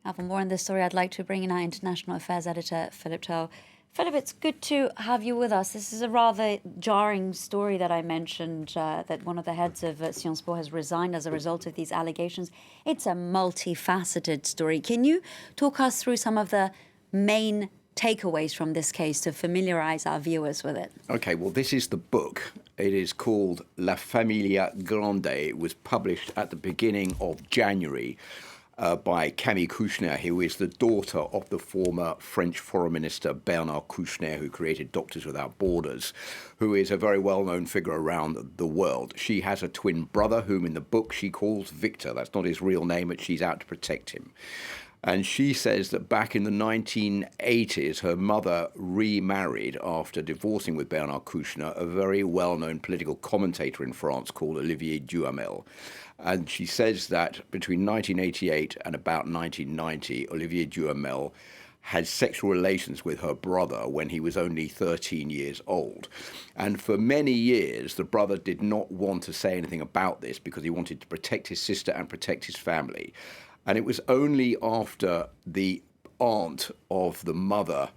Now, for more on this story, I'd like to bring in our international affairs editor, Philip Turle. Philip, it's good to have you with us. This is a rather jarring story that I mentioned, that one of the heads of Sciences Po has resigned as a result of these allegations. It's a multifaceted story. Can you talk us through some of the main takeaways from this case to familiarize our viewers with it? Okay, well, this is the book. It is called La Familia Grande. It was published at the beginning of January by Camille Kouchner, who is the daughter of the former French Foreign Minister Bernard Kouchner, who created Doctors Without Borders, who is a very well-known figure around the world. She has a twin brother, whom in the book she calls Victor. That's not his real name, but she's out to protect him. And she says that back in the 1980s, her mother remarried after divorcing with Bernard Kouchner, a very well-known political commentator in France called Olivier Duhamel. And she says that between 1988 and about 1990, Olivier Duhamel had sexual relations with her brother when he was only 13 years old. And for many years, the brother did not want to say anything about this because he wanted to protect his sister and protect his family. And it was only after the aunt of the mother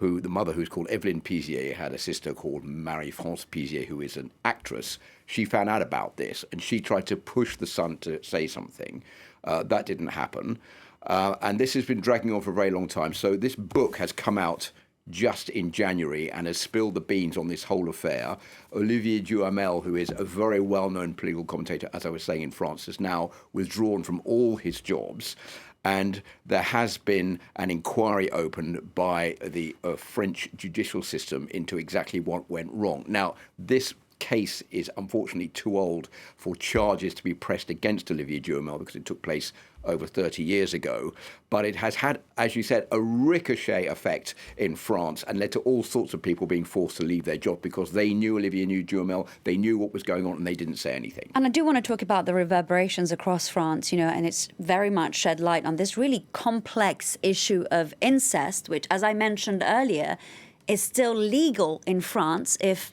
who's called Evelyne Pizier, had a sister called Marie-France Pizier, who is an actress. She found out about this, and she tried to push the son to say something. That didn't happen. And this has been dragging on for a very long time. So this book has come out just in January and has spilled the beans on this whole affair. Olivier Duhamel, who is a very well-known political commentator, as I was saying, in France, has now withdrawn from all his jobs. And there has been an inquiry opened by the French judicial system into exactly what went wrong. Now, this case is unfortunately too old for charges to be pressed against Olivier Duhamel because it took place over 30 years ago. But it has had, as you said, a ricochet effect in France and led to all sorts of people being forced to leave their job because they knew Olivier Duhamel, they knew what was going on, and they didn't say anything. And I do want to talk about the reverberations across France, and it's very much shed light on this really complex issue of incest, which, as I mentioned earlier, is still legal in France if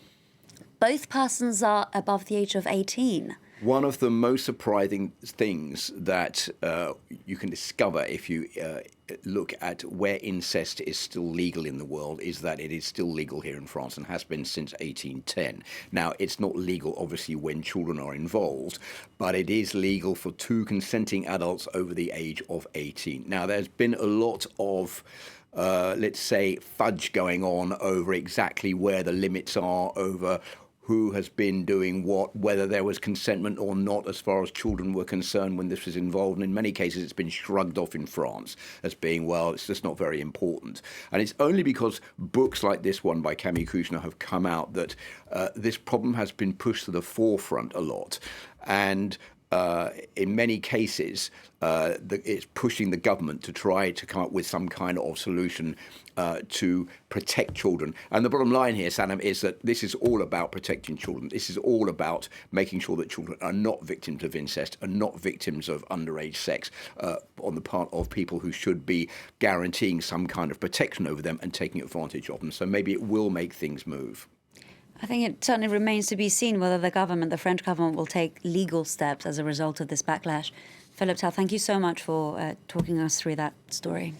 both persons are above the age of 18. One of the most surprising things that you can discover if you look at where incest is still legal in the world is that it is still legal here in France and has been since 1810. Now, it's not legal, obviously, when children are involved, but it is legal for two consenting adults over the age of 18. Now, there's been a lot of let's say, fudge going on over exactly where the limits are, over who has been doing what, whether there was consentment or not as far as children were concerned when this was involved. And in many cases, it's been shrugged off in France as being, well, it's just not very important. And it's only because books like this one by Camille Kouchner have come out that this problem has been pushed to the forefront a lot. And in many cases, it's pushing the government to try to come up with some kind of solution to protect children. And the bottom line here, Sanam, is that this is all about protecting children. This is all about making sure that children are not victims of incest, are not victims of underage sex on the part of people who should be guaranteeing some kind of protection over them and taking advantage of them. So maybe it will make things move. I think it certainly remains to be seen whether the French government will take legal steps as a result of this backlash. Philip Turle, thank you so much for talking us through that story.